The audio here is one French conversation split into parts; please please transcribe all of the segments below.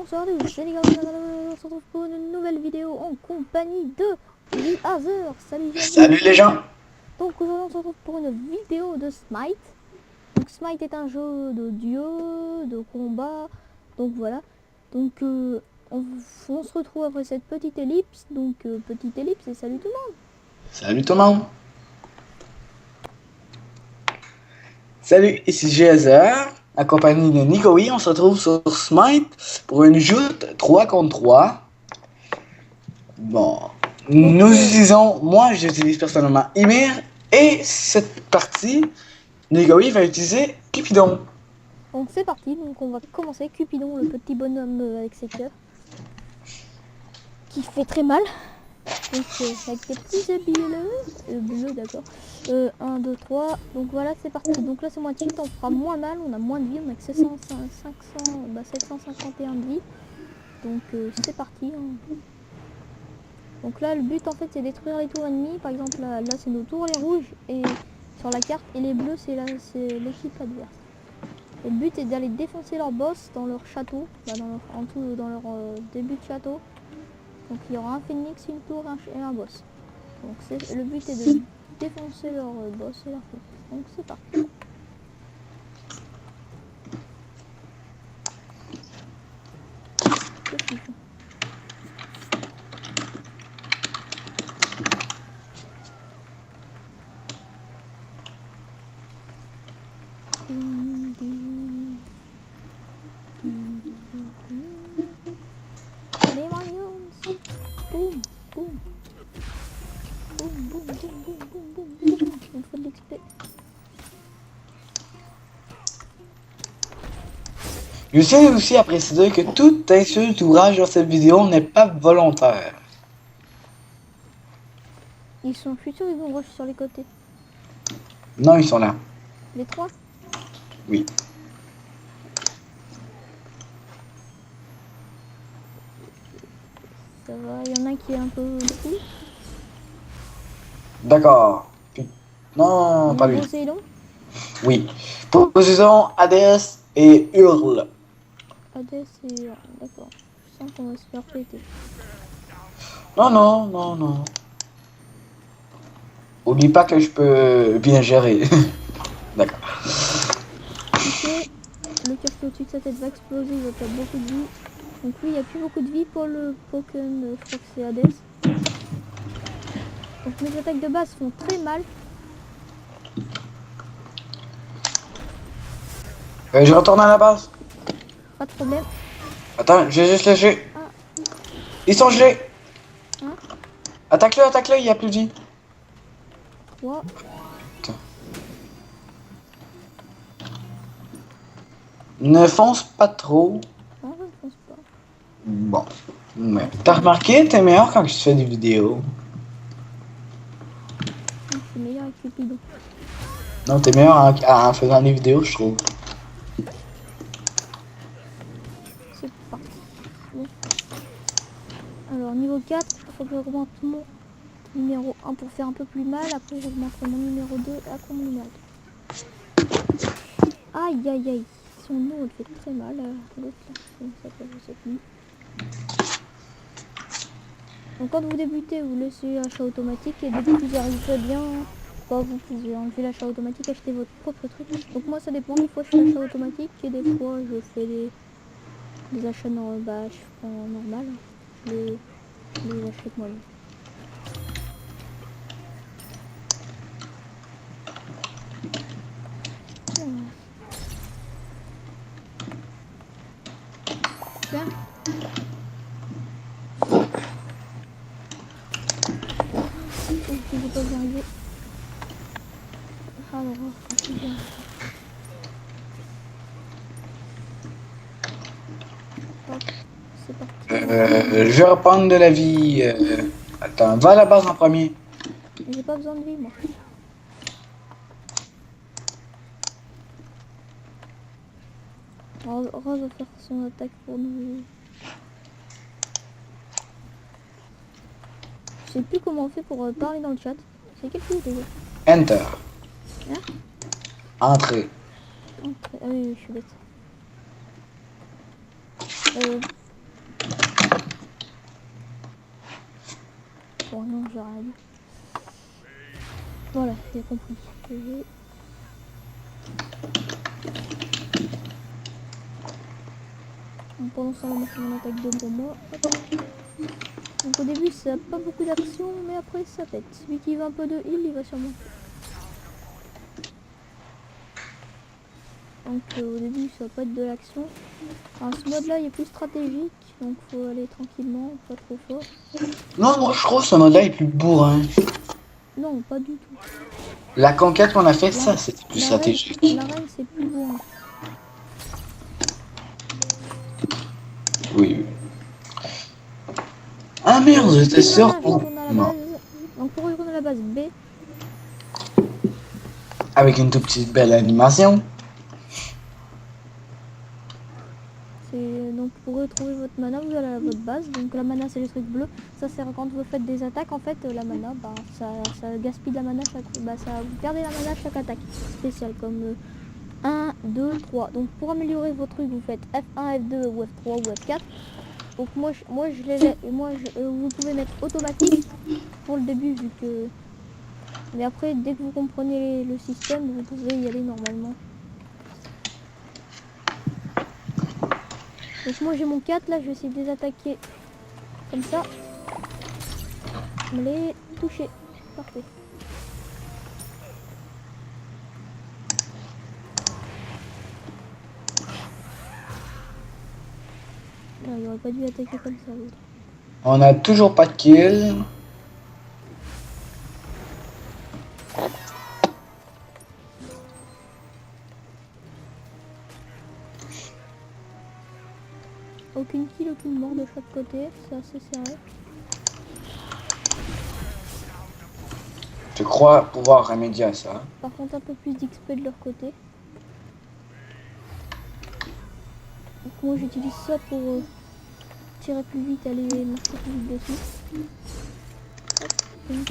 Salut les gars, on se retrouve pour une nouvelle vidéo en compagnie de Hazer. Salut Jésus. Salut les gens. Donc aujourd'hui on se retrouve pour une vidéo de Smite. Donc Smite est un jeu de dieu, de combat. Donc voilà. Donc on se retrouve après cette petite ellipse. Donc petite ellipse et salut tout le monde. Salut tout le monde. Salut, ici Gézer, accompagné de Nicoï. On se retrouve sur Smite pour une joute 3 contre 3. Bon, nous utilisons, moi j'utilise personnellement Ymir et cette partie, Nicoï va utiliser Cupidon. Donc c'est parti, donc on va commencer. Cupidon, le petit bonhomme avec ses cœurs. Qui fait très mal. Donc avec des petits habits bleus, d'accord. 1, 2, 3. Donc voilà, c'est parti. Donc là c'est moins cheat, on fera moins mal, on a moins de vie, on a que 751 de vie. Donc c'est parti. Hein. Donc là le but en fait c'est détruire les tours ennemies. Par exemple là c'est nos tours, les rouges et sur la carte, et les bleus c'est l'équipe adverse. Et le but est d'aller défoncer leur boss dans leur château, dans leur début de château. Donc il y aura un phénix, une tour et un boss. Donc le but est de défoncer leur boss et leur tour. Donc c'est parti. Qu'est-ce qu'ils font ? Les Marions. Boum, boum. Boum, boum, boum, boum, boum, boum, boum. Il faut de l'XP. Je tiens aussi à préciser que toute insulte ou rage dans cette vidéo n'est pas volontaire. Ils sont futurs, ils vont rush sur les côtés. Non, ils sont là. Les trois. Oui. Ça va, il y en a un qui est un peu fou. D'accord. Non, pas lui. Poséidon. Oui. Position Hades et Hurle. Hades et... D'accord. Je sens qu'on va se faire péter. Non, non, non, non. Oublie pas que je peux bien gérer. D'accord. Ok. Le cœur qui est au-dessus de sa tête va exploser, il va perdre beaucoup de vie. Donc lui, il n'y a plus beaucoup de vie pour le Pokémon, je crois que c'est Hades. Donc mes attaques de base font très mal. Je retourne à la base. Pas de problème. Attends, j'ai juste lâché. Ah. Ils sont gelés. Hein. Attaque-le, attaque-le, il y a plus de vie. 3. Ne fonce pas trop. Non, je ne pense pas. Bon. Ouais. T'as remarqué, t'es meilleur quand je fais des vidéos. Je suis meilleur avec Cupidon. Non, t'es meilleur en faisant des vidéos, je trouve. C'est parti. Bon. Alors niveau 4, il faut que j'augmente mon numéro 1 pour faire un peu plus mal. Après j'augmenterai mon numéro 2 et après mon numéro 2. Aïe aïe aïe. Son nom elle fait très mal. L'autre là, comment ça s'appelle, je sais plus. Donc quand vous débutez, vous laissez l'achat automatique et dès que vous y arrivez bien, bah, vous pouvez enlever l'achat automatique, acheter votre propre truc. Donc moi ça dépend, des fois je fais l'achat automatique et des fois je fais des achats normal. Je les achète moi-même. Bien. Je vais pas y arriver. Alors, c'est bien. Hop, c'est parti. Je vais reprendre de la vie. Attends, va à la base en premier. J'ai pas besoin de vie, moi. Rose va faire son attaque pour nous. Je sais plus comment on fait pour parler dans le chat. C'est quel plus déjà? Enter. Hein? Entrée. Ah oui, je suis bête. Oh non, j'ai rien dit. Voilà, j'ai compris. Pendant ce temps, on va faire une attaque 2 pour moi. Hop. Donc au début, ça n'a pas beaucoup d'action, mais après, ça pète. Celui qui veut un peu de heal, il va sûrement. Donc au début, ça va pas être de l'action. Ce mode-là, il est plus stratégique, donc faut aller tranquillement, pas trop fort. Non, moi je trouve ce mode-là est plus bourrin. Non, pas du tout. La conquête qu'on a fait, ça, c'était plus stratégique. L'arène, c'est plus bon. Oui. Ah merde, j'étais sûr pour... Non. Donc pour retourner à la base B, Avec une toute petite belle animation. c'est donc pour retrouver votre mana, vous allez à votre base. Donc la mana, c'est le truc bleu. Ça, c'est quand vous faites des attaques. En fait, la mana, bah, ça gaspille de la mana chaque... Bah, vous perdez la mana à chaque attaque spéciale, comme 1, 2, 3. Donc pour améliorer vos trucs, vous faites F1, F2 ou F3 ou F4. Donc vous pouvez mettre automatique pour le début vu que... Mais après, dès que vous comprenez le système, vous pouvez y aller normalement. Donc moi j'ai mon 4, là je vais essayer de les attaquer comme ça. Me les toucher. Parfait. Là, il aurait pas dû attaquer comme ça l'autre. On a toujours pas de kill. Aucune kill, aucune mort de chaque côté, c'est assez serré. Je crois pouvoir remédier à ça. Par contre un peu plus d'XP de leur côté. Donc moi j'utilise ça pour tirer plus vite, aller marcher plus vite dessus. Hop, donc,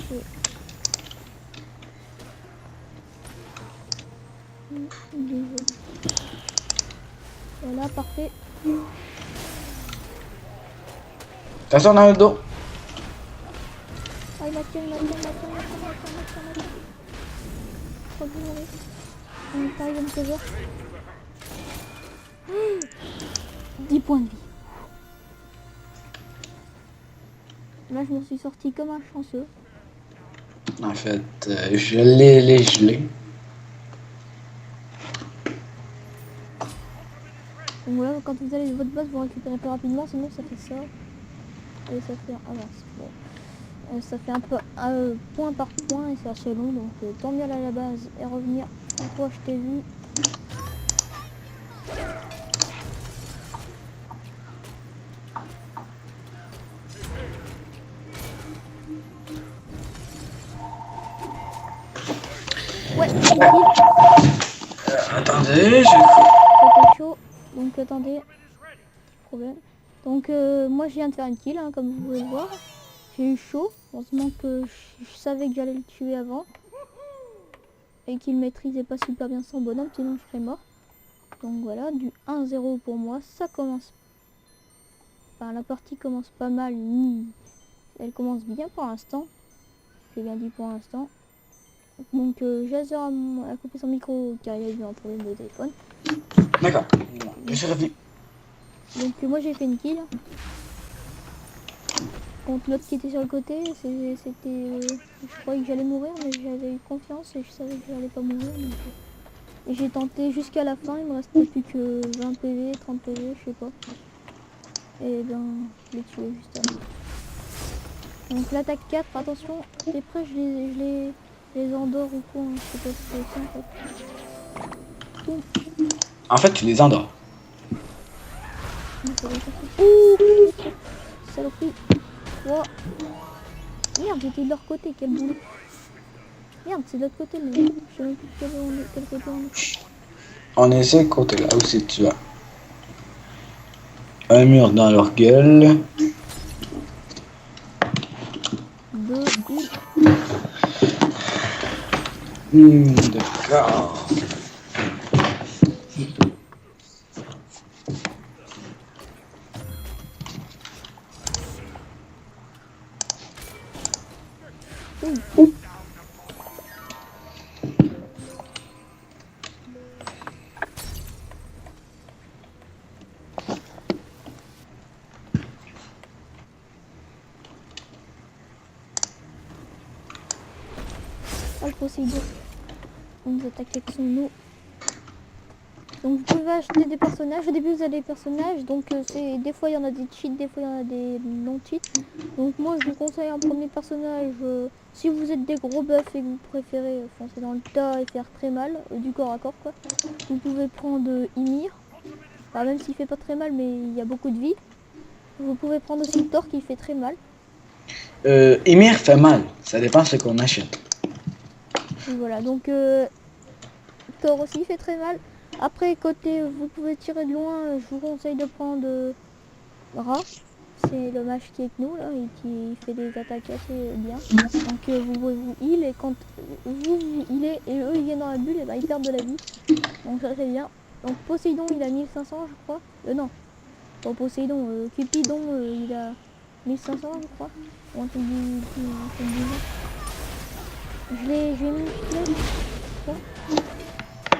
voilà, parfait. Attention dans le dos. Ah, il m'a tué, il m'a tué, il m'a tué, il m'a tué, il m'a tué, il m'a tué, il m'a tué. Je crois que je vais mourir. On arrive à me sauver. 10 points de vie. Là, je me suis sorti comme un chanceux. En fait, je l'ai gelé. Donc voilà, quand vous allez de votre base, vous récupérez plus rapidement, sinon ça fait ça. Et ça fait bon. Ça fait un peu point par point et c'est assez long, donc tant mieux aller à la base et revenir. Une fois je t'ai vu. Ouais, Attendez, c'était chaud, donc attendez. Problème. Donc moi je viens de faire une kill, hein, comme vous pouvez le voir. J'ai eu chaud, heureusement que je savais que j'allais le tuer avant. Et qu'il maîtrisait pas super bien son bonhomme, sinon je serais mort. Donc voilà, du 1-0 pour moi, ça commence. Enfin la partie commence pas mal, elle commence bien pour l'instant. J'ai bien dit pour l'instant. Donc Jazer a coupé son micro car il a eu un problème de téléphone. d'accord. Je suis revenu. Donc moi j'ai fait une kill. Contre l'autre qui était sur le côté, c'était... je croyais que j'allais mourir, mais j'avais eu confiance et je savais que j'allais pas mourir. Donc, et j'ai tenté jusqu'à la fin, il me restait plus que 20 PV, 30 PV, je sais pas. Et ben, je l'ai tué juste avant. Donc l'attaque 4, attention, t'es prêt, je les endors ou quoi, hein, je sais pas si c'est ça en fait. Boum. En fait, tu les endors. Ouh, saloperie. Oh. Merde, j'étais de leur côté, quel boulot. Merde, c'est de l'autre côté, mais je sais même plus quel côté on est. On est ce côté-là aussi, tu vois. Un mur dans leur gueule. 2, 1. D'accord. le Poséidon. On vous attaque avec son eau. Donc vous pouvez acheter des personnages. Au début vous avez des personnages. Donc c'est des fois il y en a des cheats, des fois il y en a des non-cheats. Donc moi je vous conseille un premier personnage. Si vous êtes des gros buffs et que vous préférez foncer dans le tas et faire très mal, du corps à corps quoi. Vous pouvez prendre Ymir. Enfin, même s'il fait pas très mal mais il y a beaucoup de vie. Vous pouvez prendre aussi Thor qui fait très mal. Ymir fait mal. Ça dépend de ce qu'on achète. Et voilà, donc Thor aussi fait très mal. Après, côté, vous pouvez tirer de loin, je vous conseille de prendre Ra. C'est le mage qui est avec nous, là, et qui fait des attaques assez bien. Donc vous pouvez vous heal, et quand vous healez, et eux ils viennent dans la bulle, et bah, ils perdent de la vie. Donc ça c'est bien. Donc Poséidon il a 1500 je crois. Non, pas Poséidon, Cupidon il a 1500 je crois. Ou un truc du genre. J'ai mis une flèche.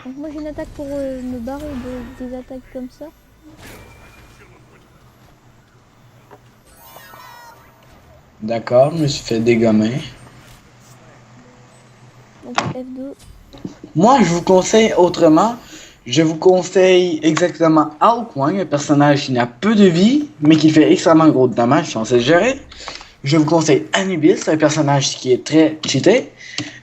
Donc moi j'ai une attaque pour me barrer des attaques comme ça. D'accord, je me suis fait dégommer. Donc F2. Moi, je vous conseille autrement. Je vous conseille exactement Hawkwind, un personnage qui n'a peu de vie, mais qui fait extrêmement gros de dommages si on sait gérer. Je vous conseille Anubis, un personnage qui est très cheaté.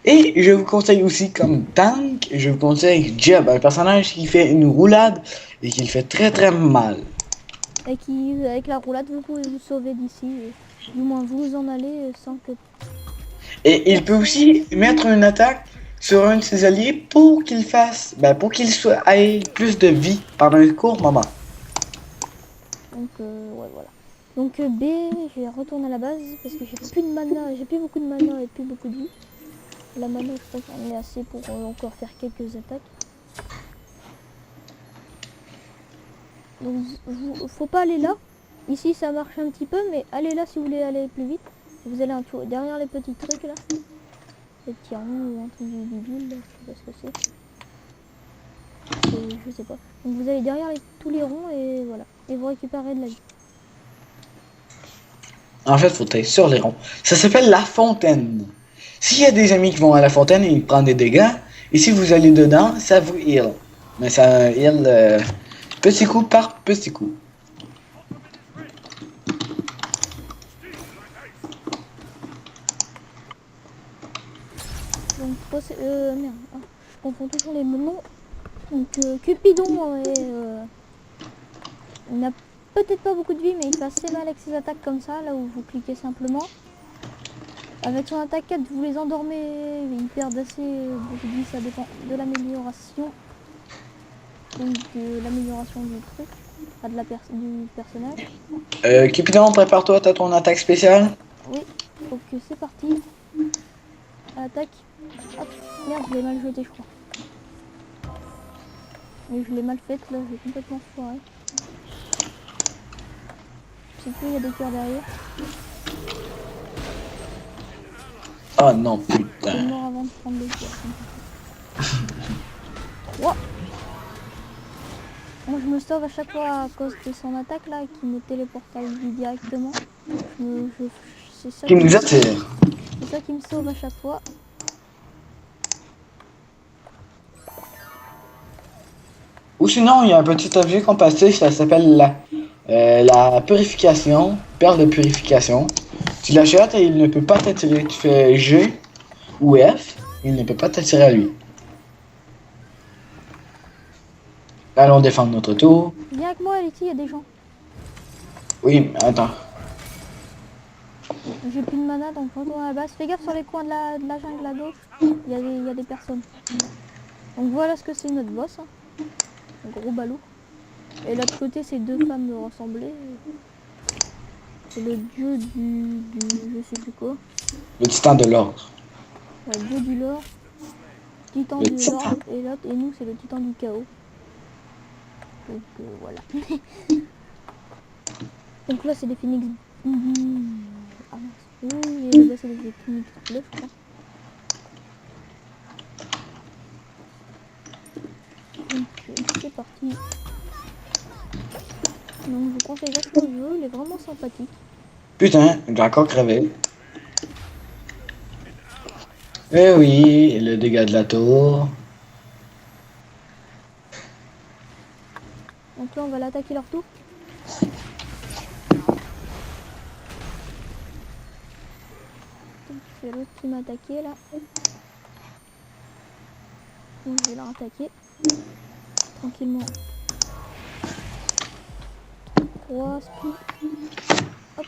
Et je vous conseille aussi comme tank, je vous conseille Jeb, un personnage qui fait une roulade et qui fait très très mal. Et qui, avec la roulade, vous pouvez vous sauver d'ici. Du moins, vous en allez sans que... Et il peut aussi mettre une attaque sur un de ses alliés pour qu'il fasse, pour qu'il ait plus de vie pendant un court moment. Donc, ouais, voilà. Donc B, je vais retourner à la base parce que j'ai plus de mana, j'ai plus beaucoup de mana et plus beaucoup de vie. La mana, je crois qu'on est assez pour encore faire quelques attaques. Donc, faut pas aller là. Ici, ça marche un petit peu, mais allez là si vous voulez aller plus vite. Vous allez un peu derrière les petits trucs là. Les petits ronds ou un truc du bidule, là, je sais pas ce que c'est. Je sais pas. Donc vous allez derrière tous les ronds et voilà. Et vous récupérez de la vie. En fait, faut être sur les ronds. Ça s'appelle la fontaine. S'il y a des amis qui vont à la fontaine, ils prennent des dégâts. Et si vous allez dedans, ça vous heal. Mais ça heal petit coup par petit coup. Donc merde, je confonds toujours les noms. Donc Cupidon il n'a peut-être pas beaucoup de vie, mais il fait assez mal avec ses attaques comme ça, là où vous cliquez simplement. Avec son attaque 4, vous les endormez, ils perdent assez beaucoup de vie, ça dépend de l'amélioration. Donc l'amélioration du truc, enfin du personnage. Cupidon, prépare-toi, t'as ton attaque spéciale. Oui, donc c'est parti. Attaque. Hop, merde, je l'ai mal jeté, je crois. Mais je l'ai mal faite, là, j'ai complètement foiré. Je sais plus, il y a des cœurs derrière. Oh non, Je suis putain. mort avant de prendre les cœurs. Wow. Moi, je me sauve à chaque fois à cause de son attaque, là, qui me téléporte à lui directement. C'est ça Qui nous attire. C'est ça qui me sauve à chaque fois. Ou sinon, il y a un petit objet qu'on passer, ça s'appelle la purification, perle de purification. Tu l'achètes et il ne peut pas t'attirer. Tu fais G ou F, il ne peut pas t'attirer à lui. Allons défendre notre tour. Viens avec moi, ici, il y a des gens. Oui, mais attends. J'ai plus de mana, donc je retourne à la base. Fais gaffe sur les coins de la jungle à gauche. Il y a des personnes. Donc voilà ce que c'est notre boss. Hein. Un gros ballot. Et l'autre côté, c'est deux femmes ressemblées. C'est le dieu du je sais plus quoi. Le titan de l'ordre. Ouais, le dieu du lore. Titan Le du titan. lore. Et l'autre, et nous, c'est le titan du chaos. Donc voilà. Donc là, c'est des phoenix. Ah mince. Oui, et là, c'est des phoenix bleus, je crois. Donc c'est parti. Donc je vous conseille vachement le jeu, il est vraiment sympathique. Putain, j'ai encore crevé. Eh oui, le dégât de la tour. Donc là, on va l'attaquer leur tour. Donc c'est l'autre qui m'a attaqué là. Donc je vais leur attaquer. Tranquillement. 3 speed. Hop.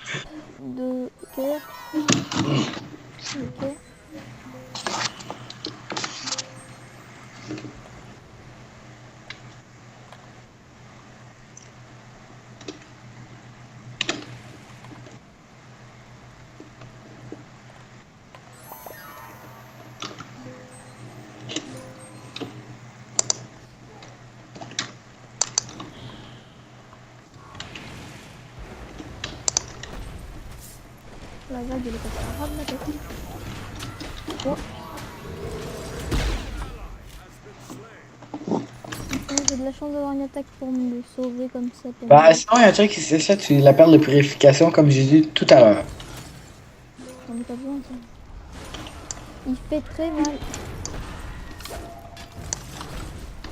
2 cœurs. Ok. La vague elle est passée à ras de ma tête. Oh. J'ai de la chance d'avoir une attaque pour me sauver comme ça. Bah, sinon, il y a un truc, c'est ça, tu la perle de purification, comme j'ai dit tout à l'heure. J'en ai pas besoin de ça. Il fait très mal.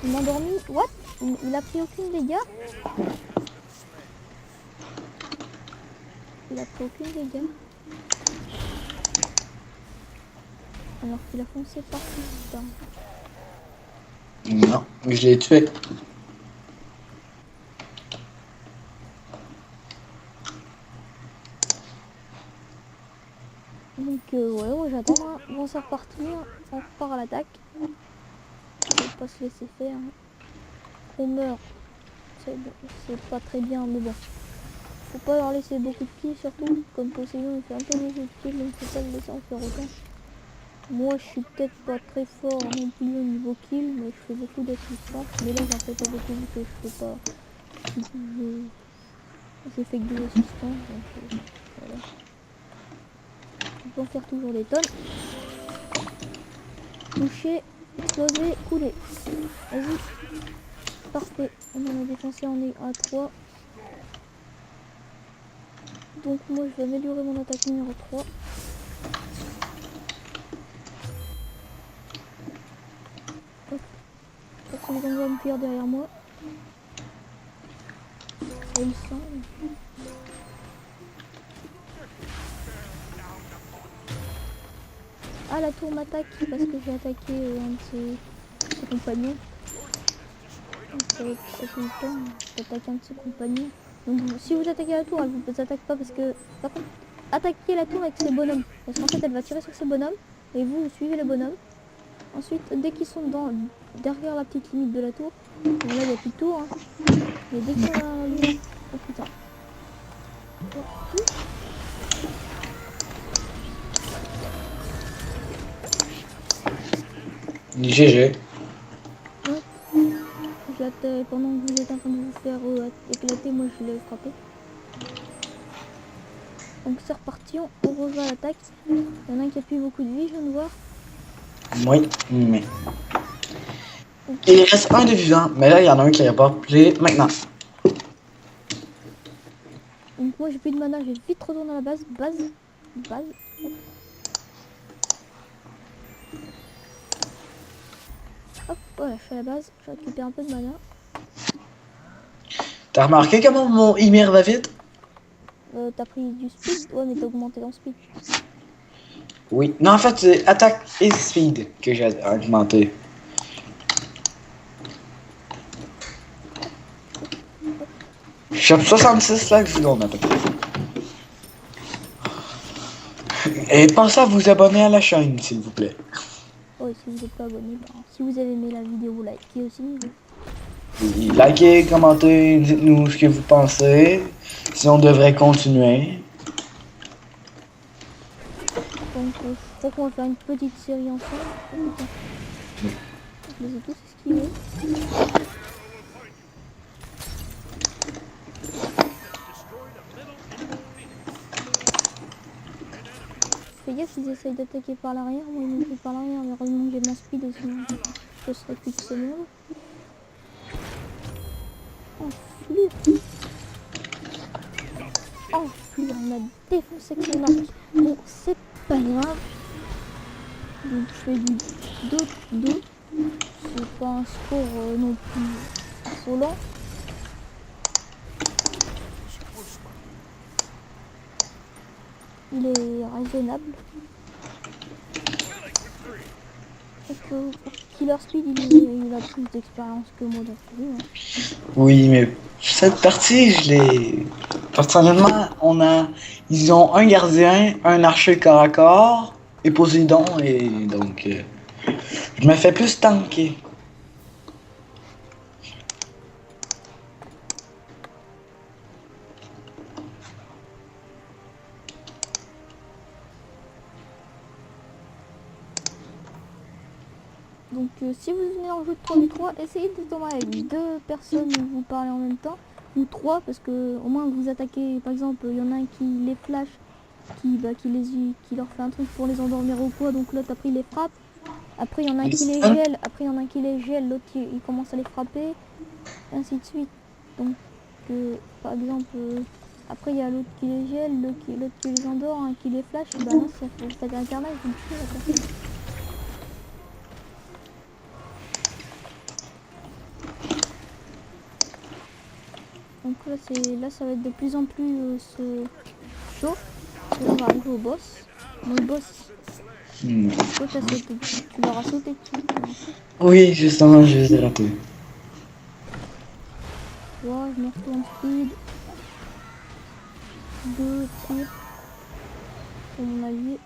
Il m'a endormi. What? Il a pris aucun dégât. Il a pris aucun dégât. Alors qu'il a foncé partout. Putain. Non, je l'ai tué. Donc ouais, j'attends. Hein. Bon, c'est reparti. Hein. On repart à l'attaque. On va pas se laisser faire. Hein. On meurt. C'est pas très bien, mais bon. Faut pas leur laisser beaucoup de kills, surtout. Comme Poséidon, il fait un peu beaucoup de kills, donc faut pas le laisser en faire autant. Moi, je suis peut-être pas très fort non plus au niveau kill, mais je fais beaucoup d'assistance. Mais là, j'en fais pas beaucoup vu que je fais pas. Je fais que des assistances, donc voilà. On peut en faire toujours des tonnes. Toucher, exploser, couler. Vas-y. Parfait. On en a défoncé, on est à 3. Donc moi, je vais améliorer mon attaque numéro 3. Personne ne va me fuir derrière moi. Et il sent. Ah, la tour m'attaque parce que j'ai attaqué un de ses compagnons. Ça fait tout le temps, j'attaque un de ses compagnons. Donc si vous attaquez la tour, elle vous attaque pas parce que... Par contre, attaquez la tour avec ses bonhommes. Parce qu'en fait, elle va tirer sur ses bonhommes. Et vous suivez les bonhommes. Ensuite, dès qu'ils sont derrière la petite limite de la tour, bon, là il n'y a plus de tour, hein. Mais dès qu'ils sont dans la limite... Oh putain. GG. Pendant que vous êtes en train de vous faire éclater, moi je l'ai frappé. Donc c'est reparti, on rejoint à l'attaque. Il y en a un qui a plus beaucoup de vie, je viens de voir. Oui, mais... Il reste un de vivant, mais là, il y en a un qui est rappelé maintenant. Donc moi j'ai plus de mana, je vais vite retourner à la base. Base. Hop, voilà, je suis à la base, je récupère un peu de mana. T'as remarqué comment mon Ymir va vite? T'as pris du speed? Ouais, mais t'as augmenté dans speed. Oui. Non, en fait, c'est attaque et speed que j'ai augmenté. Je suis à 66 là que je vous donne à peu près. Et pensez à vous abonner à la chaîne, s'il vous plaît. Ouais, si vous n'êtes pas abonné, bah, si vous avez aimé la vidéo, likez aussi. Oui, likez, commentez, dites-nous ce que vous pensez. Si on devrait continuer. Donc je crois qu'on va faire une petite série ensemble. Oh, putain. Je les ai tous esquivés. Fais gaffe, ils essayent d'attaquer par l'arrière. Moi, ils m'ont fait par l'arrière. Mais heureusement que j'ai mon speed et sinon je serais plus de ce monde. Oh, flûte. Oh, flûte, on a défoncé que c'est énorme. Bon, c'est pas grave. Donc je fais du 2-2. C'est pas un score non plus affolant. Il est raisonnable. Et que pour Killer Speed, il a plus d'expérience que moi dans ce jeu. Hein. Oui, mais cette partie, je l'ai. Personnellement, ils ont un gardien, un archer corps à corps et Poséidon, et donc je me fais plus tanker. Donc si vous venez en jeu de 3v3, essayez de tomber avec 2 personnes où vous parlez en même temps, ou 3 parce que au moins vous attaquez, par exemple, il y en a un qui les flash, qui leur fait un truc pour les endormir ou quoi, donc l'autre après il les frappe. Après il y en a un qui les gèle, l'autre il commence à les frapper, et ainsi de suite. Donc par exemple, après il y a l'autre qui les gèle, l'autre qui les endort, un qui les flash, et bah là ça fait un carnage, vous tuez la personne. Donc là ça va être de plus en plus chaud. Et on va arriver au boss. Bon, le boss, toi tu leur as sauté dessus. Oui, justement, je les ai ratés. Ouais, je me retourne speed. 2 tirs pour mon allié.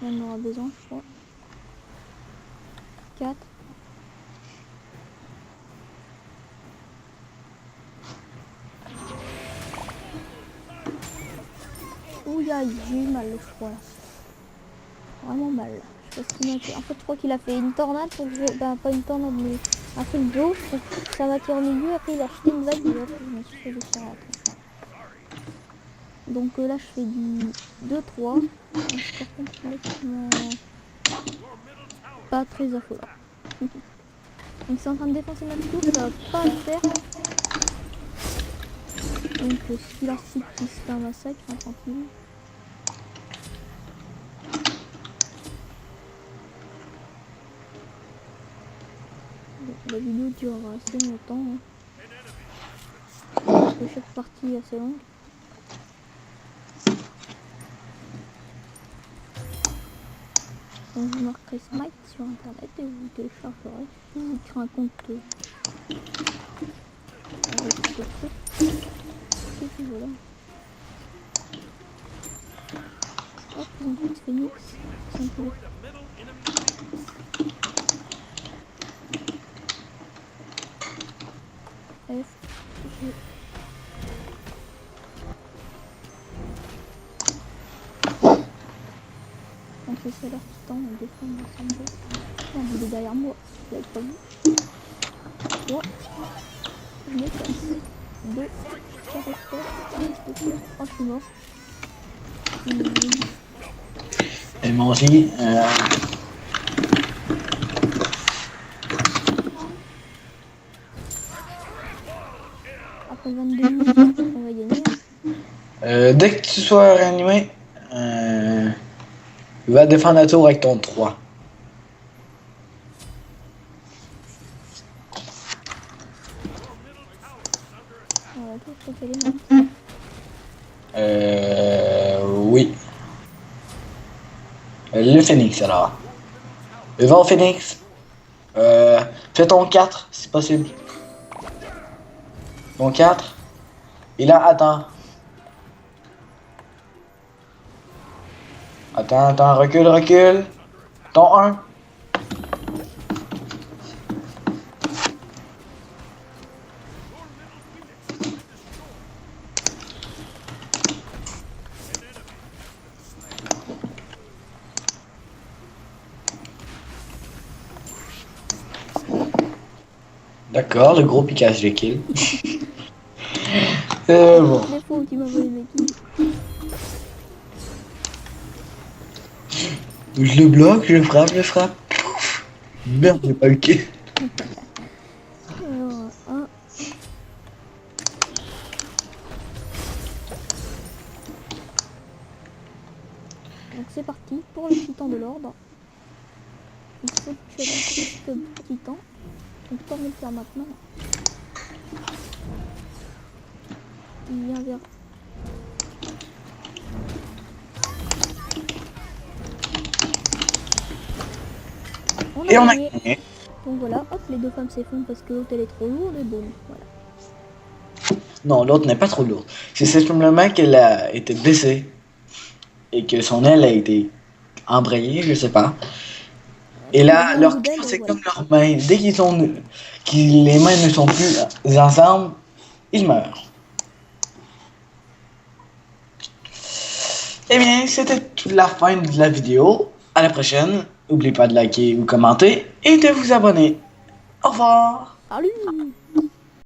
On en aura besoin, je crois. 4. Ouh, j'ai eu mal, je crois. Là. Vraiment mal. Je sais pas ce qu'il m'a fait. En fait, je crois qu'il a fait une tornade pour que je... Bah, pas une tornade, mais un truc d'eau. Ça m'a tiré au milieu. Après, il a jeté une vague et hop, je me suis fait déchirer la tête. Donc là, je fais du 2-3. Un score complètement pas très affolant. Donc c'est en train de défoncer notre tour, ça va pas le faire. Donc Killer Speed qui se fait un massacre, hein, tranquille. Bon, la vidéo durera assez longtemps. Hein. Parce que chaque partie est assez longue. Donc vous marquerez Smite sur internet et vous téléchargerez. Vous créez un compte avec ce truc. Et puis voilà. Hop, ils ont plus de phoenix. C'est un peu... F, G. Donc c'est ça leur titan, on défend ensemble. Non, il est derrière moi, vous l'avez pas vu. 3, je me casse. 2, 4 espèces, oh je suis mort. Et moi aussi. Après 22 minutes, on va gagner. Dès que tu sois réanimé, va défendre la tour avec ton 3. La tour, je crois qu'elle est morte. Oui. Le phoenix alors. Va au phoenix. Fais ton 4 si possible. Ton 4. Et là, attends. Attends, recule. Ton 1. D'accord, le gros piquage de kill. Bon. Les fois où tu m'as volé mes kills. Je le bloque, je frappe. Merde, j'ai pas le kill. Alors, 1. Donc c'est parti pour le titan de l'ordre. Il faut tuer ce titan. Donc comme le faire maintenant. Il vient vers... Et on a gagné. gagné. Donc voilà, hop, les deux femmes s'effondrent parce que l'autre elle est trop lourde et bon, voilà. Non, l'autre n'est pas trop lourde. C'est simplement qu'elle a été blessée. Et que son aile a été embrayée, je sais pas. Et là, Un leur bout d'aile, corps, c'est voilà. comme leurs mains. Dès qu'ils sont, les mains ne sont plus ensemble, ils meurent. Eh bien, c'était toute la fin de la vidéo. À la prochaine. N'oubliez pas de liker ou commenter et de vous abonner. Au revoir. Salut!